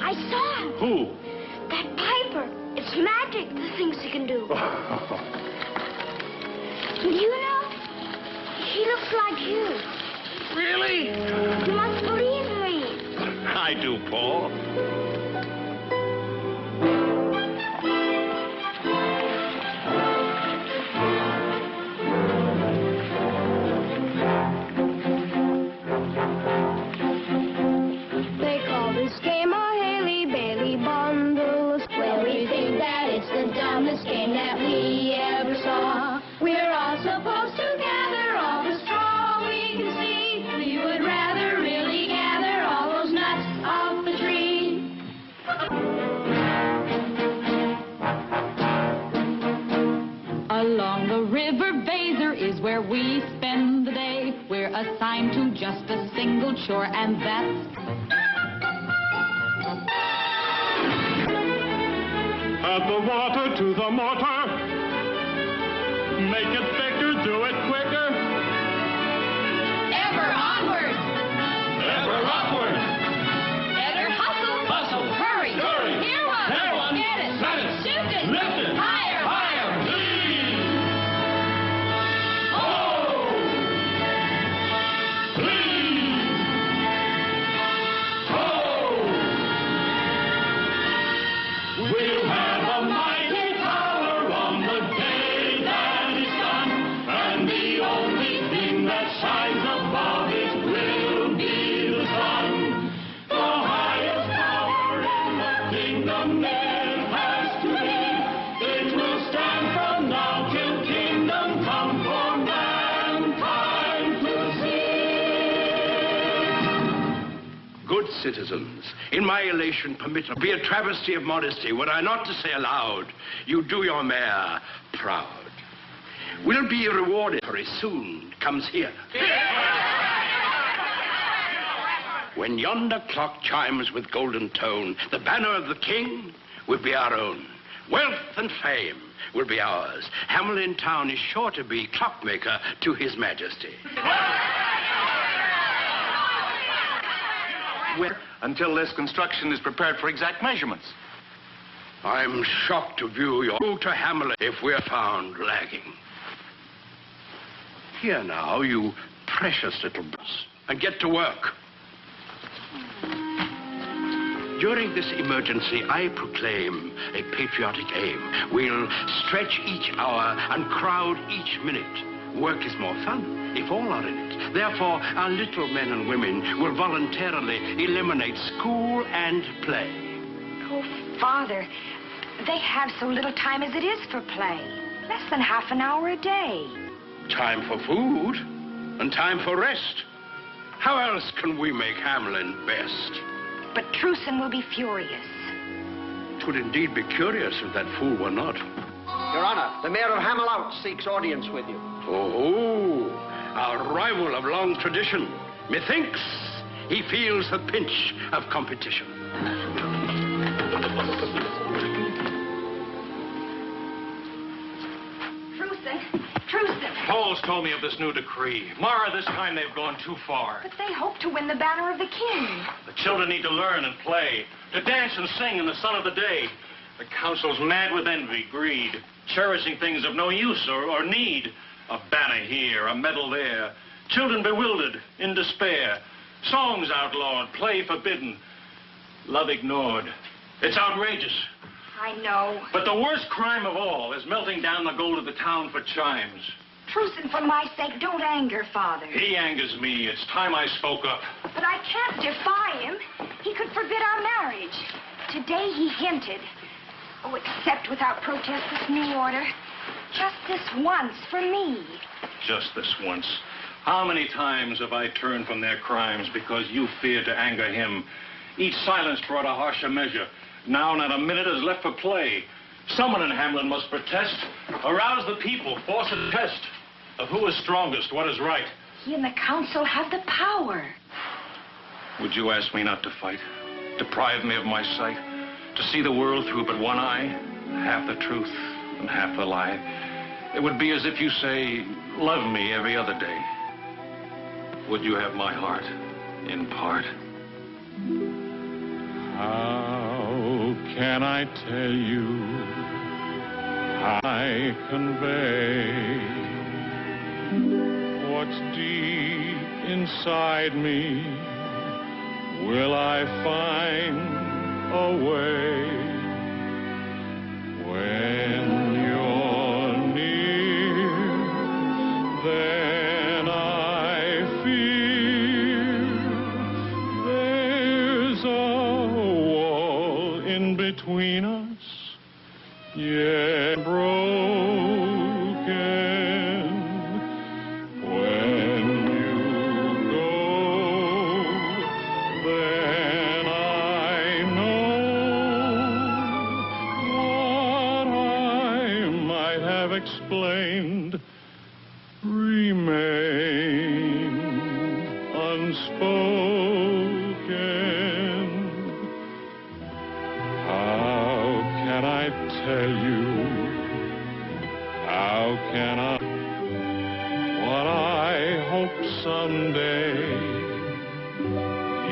I saw him. Who? That Piper. It's magic, the things he can do. You know, he looks like you. Really? You must believe me. I do, Paul. They call this game a Haley-Bailey bundle of squares. We think that it's the dumbest game that we ever saw. We're all supposed to gather all the straw we can see. We would rather really gather all those nuts off the tree. Along the river Baser is where we spend the day. We're assigned to just a single chore, and that's... Add the water to the mortar. Make it thicker, do it quicker. Ever onward! Ever upward. Better hustle! Hustle. Hurry! Hurry. Hear one! Hear one. Get it! Set it. Shoot it! Lift it. Higher! Higher. Please. Oh! Please. Oh! We'll have a mighty power on the day that is done, and the only thing that shines above it will be the sun. The highest power in the kingdom it has to be. It will stand from now till kingdom come for mankind to see. Good citizens, in my elation permit be a travesty of modesty, were I not to say aloud, you do your mayor proud. Will be rewarded very soon, comes here. When yonder clock chimes with golden tone, the banner of the king will be our own. Wealth and fame will be ours. Hamelin town is sure to be clockmaker to his majesty. Well, Until this construction is prepared for exact measurements. I'm shocked to view your route to Hamelin if we're found lagging. Here now, you precious little boss, and get to work. During this emergency, I proclaim a patriotic aim. We'll stretch each hour and crowd each minute. Work is more fun if all are in it. Therefore, our little men and women will voluntarily eliminate school and play. Oh, Father, they have so little time as it is for play. Less than half an hour a day. Time for food and time for rest. How else can we make Hamelin best? But Truson will be furious. 'Twould indeed be curious if that fool were not. Your Honor, the Mayor of Hamelin seeks audience with you. Oh, our rival of long tradition. Methinks he feels the pinch of competition. Truson. Paul's told me of this new decree. Mara, this time they've gone too far. But they hope to win the banner of the king. The children need to learn and play, to dance and sing in the sun of the day. The council's mad with envy, greed, cherishing things of no use or need. A banner here, a medal there. Children bewildered, in despair. Songs outlawed, play forbidden. Love ignored. It's outrageous. I know. But the worst crime of all is melting down the gold of the town for chimes. Truson, for my sake, don't anger Father. He angers me. It's time I spoke up. But I can't defy him. He could forbid our marriage. Today he hinted. Oh, accept without protest this new order. Just this once for me. Just this once. How many times have I turned from their crimes because you feared to anger him? Each silence brought a harsher measure. Now not a minute is left for play. Someone in Hamelin must protest, arouse the people, force a test of who is strongest, what is right. He and the council have the power. Would you ask me not to fight? Deprive me of my sight? To see the world through but one eye? Half the truth and half the lie. It would be as if you say, love me every other day. Would you have my heart in part? How can I tell you? I convey what's deep inside me. Will I find a way when you're near? Then I feel there's a wall in between us, yet broken. When you go, then I know what I might have explained remain unspoken. How can I tell you? How can I? What I hope someday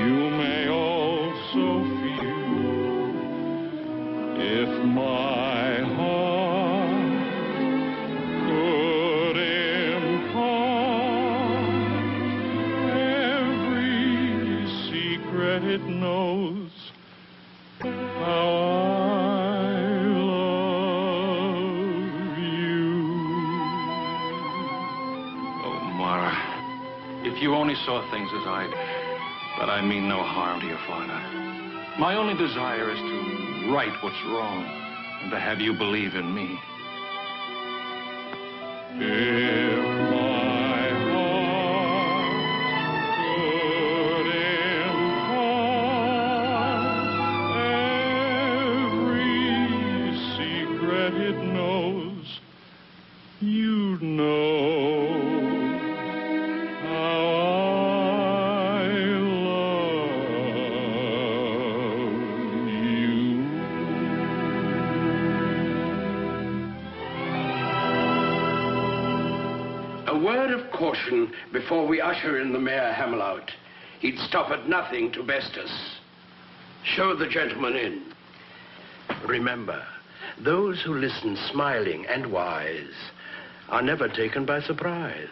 you may also feel. If my heart could impart every secret it knows, how I love you. Oh, Mara, if you only saw things as I do. But I mean no harm to your father. My only desire is to right what's wrong and to have you believe in me. If my heart could impart every secret it knows, you'd know how I love you. A word of caution before we usher in the Mayor Hamelin. He'd stop at nothing to best us. Show the gentleman in. Remember, those who listen smiling and wise are never taken by surprise.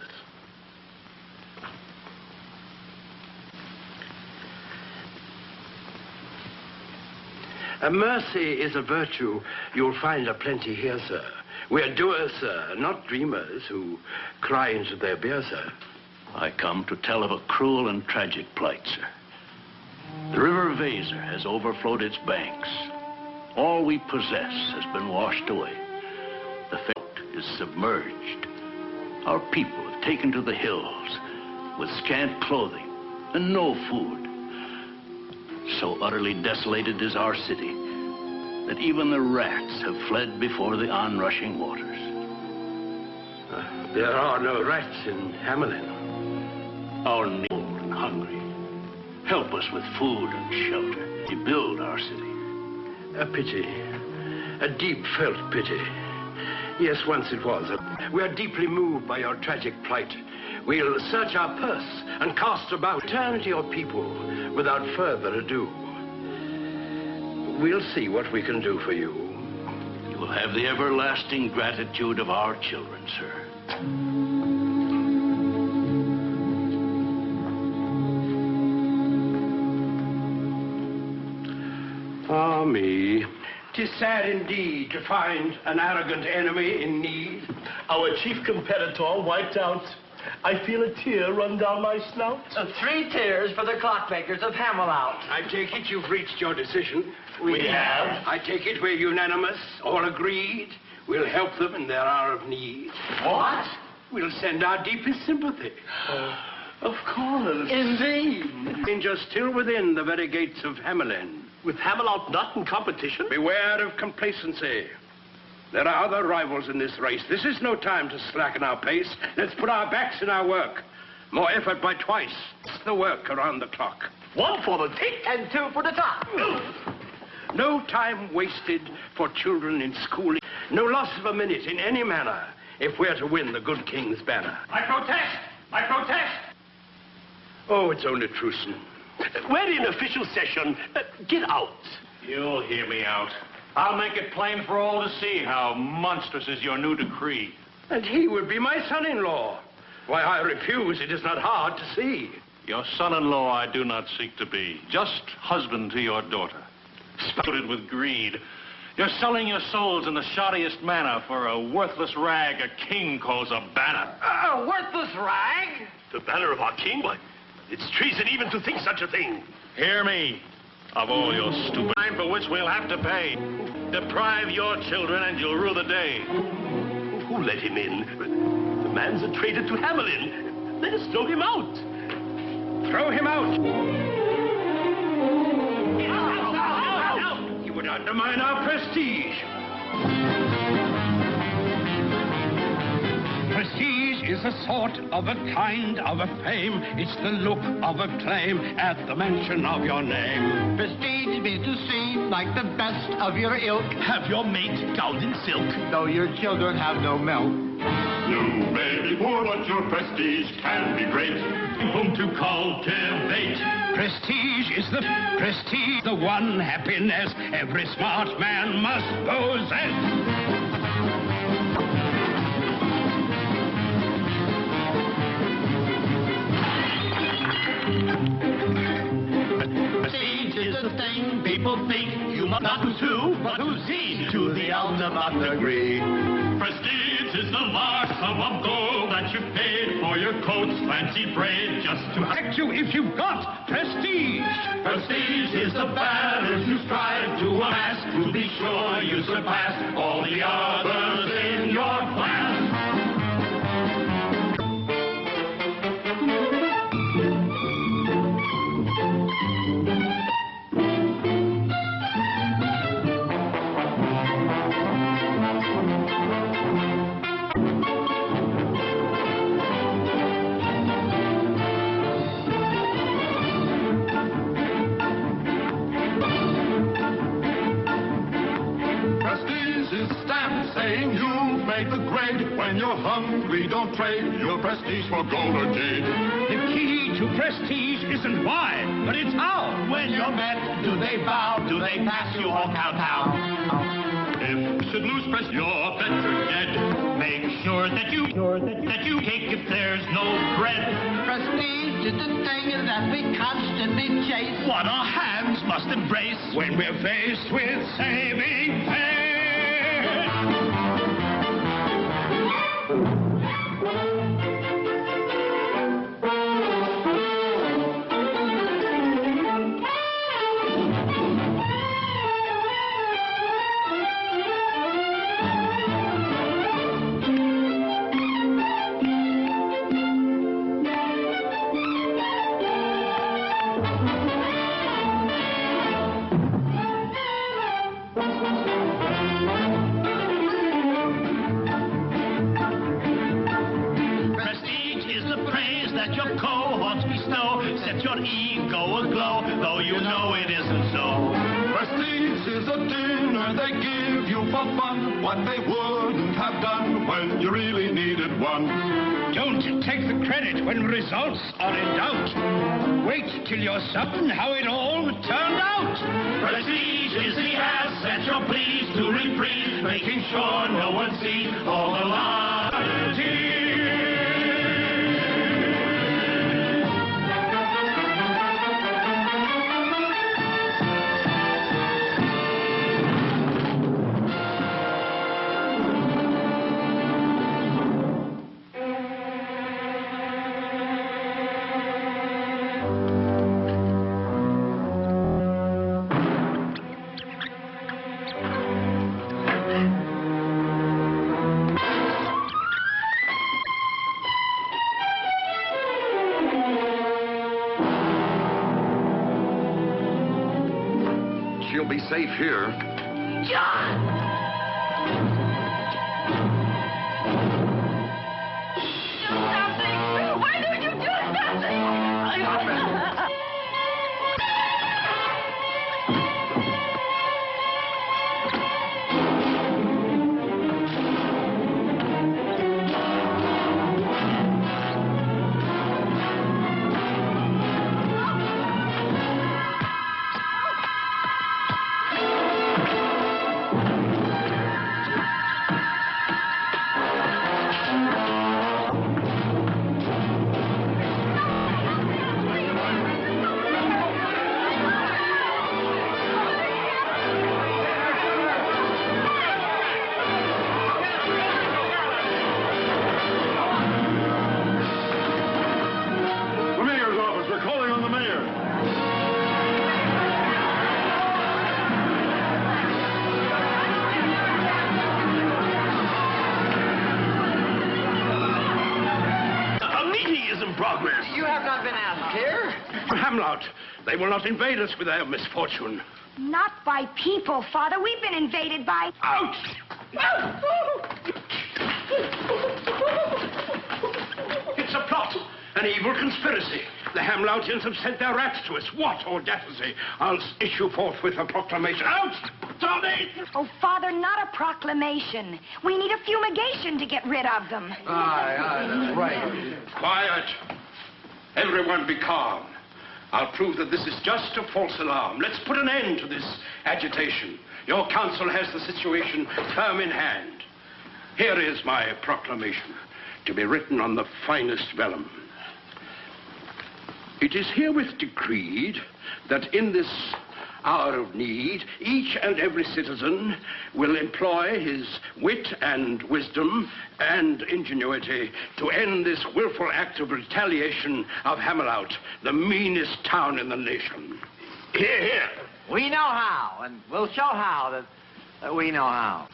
Mercy is a virtue you'll find aplenty here, sir. We're doers, sir, not dreamers who cry into their beer, sir. I come to tell of a cruel and tragic plight, sir. The river Weser has overflowed its banks. All we possess has been washed away. The fort is submerged. Our people have taken to the hills with scant clothing and no food. So utterly desolated is our city that even the rats have fled before the onrushing waters. There are no rats in Hamelin. Our need and hungry. Help us with food and shelter. Rebuild our city. A pity. A deep-felt pity. Yes, once it was. We are deeply moved by your tragic plight. We'll search our purse and cast about. Return to your people without further ado. We'll see what we can do for you. You will have the everlasting gratitude of our children, sir. Ah, me. 'Tis sad indeed to find an arrogant enemy in need. Our chief competitor wiped out. I feel a tear run down my snout. 3 tears for the clockmakers of Hamelin. I take it you've reached your decision. We have. I take it we're unanimous, all agreed. We'll help them in their hour of need. What? We'll send our deepest sympathy. Of course. Indeed. Danger still within the very gates of Hamelin. With Hamelin not in competition? Beware of complacency. There are other rivals in this race. This is no time to slacken our pace. Let's put our backs in our work. More effort by twice. It's the work around the clock. 1 for the tick. And 2 for the top. No time wasted for children in schooling. No loss of a minute in any manner if we're to win the good king's banner. I protest! I protest! Oh, it's only Truson. We're in official session. Get out. You'll hear me out. I'll make it plain for all to see how monstrous is your new decree. And he would be my son-in-law. Why I refuse, it is not hard to see. Your son-in-law I do not seek to be. Just husband to your daughter. Spouted with greed. You're selling your souls in the shoddiest manner for a worthless rag a king calls a banner. A worthless rag? The banner of our king? Why, it's treason even to think such a thing. Hear me. Of all your stupid time for which we'll have to pay. Deprive your children and you'll rue the day. Who let him in? The man's a traitor to Hamelin. Let us throw him out. Throw him out. He would undermine our prestige. Prestige is a sort of a kind of a fame. It's the look of a claim at the mention of your name. Prestige means to seem like the best of your ilk. Have your mate gowned in silk. Though your children have no milk. You may be poor, but your prestige can be great. Whom to cultivate. Prestige is the one happiness every smart man must possess. People think you must not pursue, but proceed to the ultimate degree. Prestige is the mark sum of gold that you paid for your coat's fancy braid just to Protect you if you've got prestige. Prestige is the banner you strive to amass, to be sure you surpass all the others in your class. When you're hungry, don't trade your prestige for gold or jade. The key to prestige isn't why, but it's how. When you're met, do they bow? Do they pass you or kowtow? If you should lose prestige, you're better dead. Make sure that you take if there's no bread. Prestige is the thing that we constantly chase. What our hands must embrace When we're faced with saving faith. Ego aglow, though you know it isn't so. Prestige is a dinner they give you for fun, what they wouldn't have done when you really needed one. Don't take the credit when results are in doubt. Wait till you're certain how it all turned out. Prestige is the asset you're pleased to reprise, making sure no one sees all the liability. She'll be safe here. John! Do something! Why don't you do something? Hamelin. They will not invade us with their misfortune. Not by people, Father. We've been invaded by... Out! It's a plot, an evil conspiracy. The Hameloutians have sent their rats to us. What audacity! I'll issue forthwith a proclamation. Out! Tommy! Oh, Father, not a proclamation. We need a fumigation to get rid of them. Aye, that's right. Quiet. Everyone be calm. I'll prove that this is just a false alarm. Let's put an end to this agitation. Your council has the situation firm in hand. Here is my proclamation, to be written on the finest vellum. It is herewith decreed that in this hour of need, each and every citizen will employ his wit and wisdom and ingenuity to end this willful act of retaliation of Hamelin, the meanest town in the nation. Hear, hear. We know how, and we'll show how that we know how.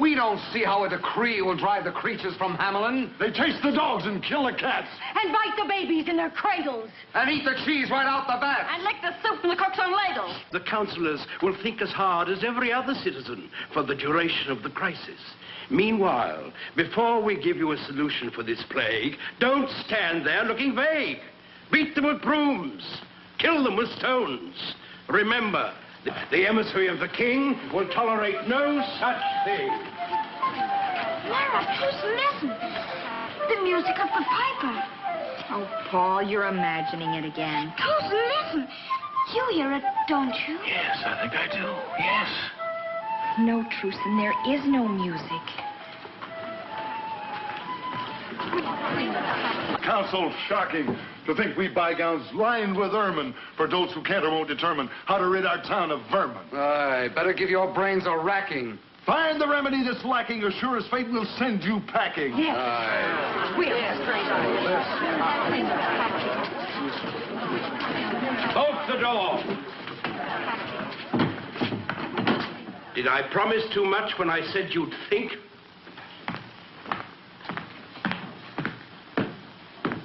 We don't see how a decree will drive the creatures from Hamelin. They chase the dogs and kill the cats. And bite the babies in their cradles. And eat the cheese right out the back. And lick the soup from the cook's own ladle. The councillors will think as hard as every other citizen for the duration of the crisis. Meanwhile, before we give you a solution for this plague, don't stand there looking vague. Beat them with brooms. Kill them with stones. Remember, the emissary of the king will tolerate no such thing. Lara, just listen. The music of the piper. Oh, Paul, you're imagining it again. Just listen. You hear it, don't you? Yes, I think I do. Yes. No, Truson, there is no music. Council, shocking to think we bygones lined with ermine for those who can't or won't determine how to rid our town of vermin. Aye, better give your brains a racking. Find the remedy that's lacking, or sure as fate will send you packing. Yes. Aye. Bolt the door. Did I promise too much when I said you'd think?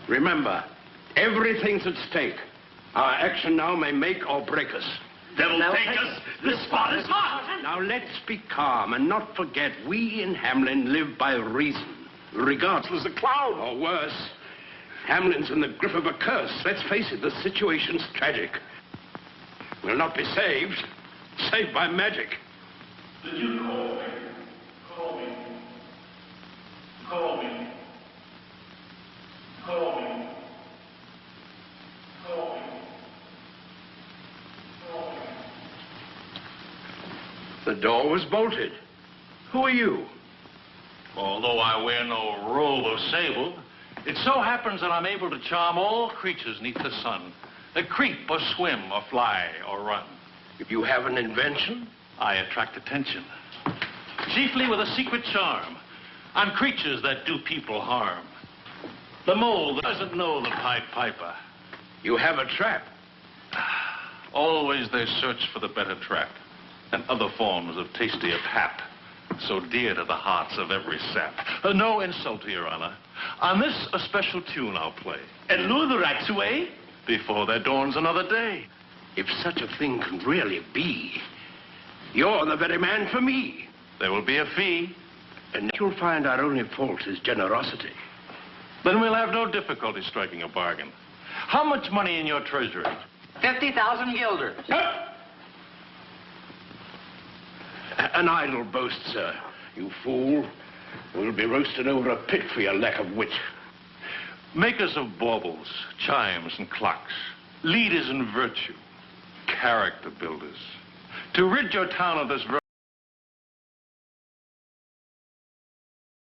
Remember, everything's at stake. Our action now may make or break us. Devil take us, this spot is hot. Now let's be calm and not forget we in Hamelin live by reason, regardless of Claude. Or worse, Hamelin's in the grip of a curse. Let's face it, the situation's tragic. We'll not be saved by magic. Did you call me? Call me. Call me. Call me. Call me. Call me. The door was bolted. Who are you? Although I wear no robe or sable, it so happens that I'm able to charm all creatures neath the sun that creep or swim or fly or run. You have an invention? I attract attention, chiefly with a secret charm on creatures that do people harm. The mole that doesn't know the Pied Piper. You have a trap. Always they search for the better trap and other forms of tastier pap, so dear to the hearts of every sap. No insult to your honor. On this, a special tune I'll play and lure the rats away before there dawns another day. If such a thing can really be, you're the very man for me. There will be a fee. And you'll find our only fault is generosity. Then we'll have no difficulty striking a bargain. How much money in your treasury? 50,000 guilders. An idle boast, sir. You fool. We'll be roasted over a pit for your lack of wit. Makers of baubles, chimes, and clocks. Leaders in virtue. Character builders. To rid your town of this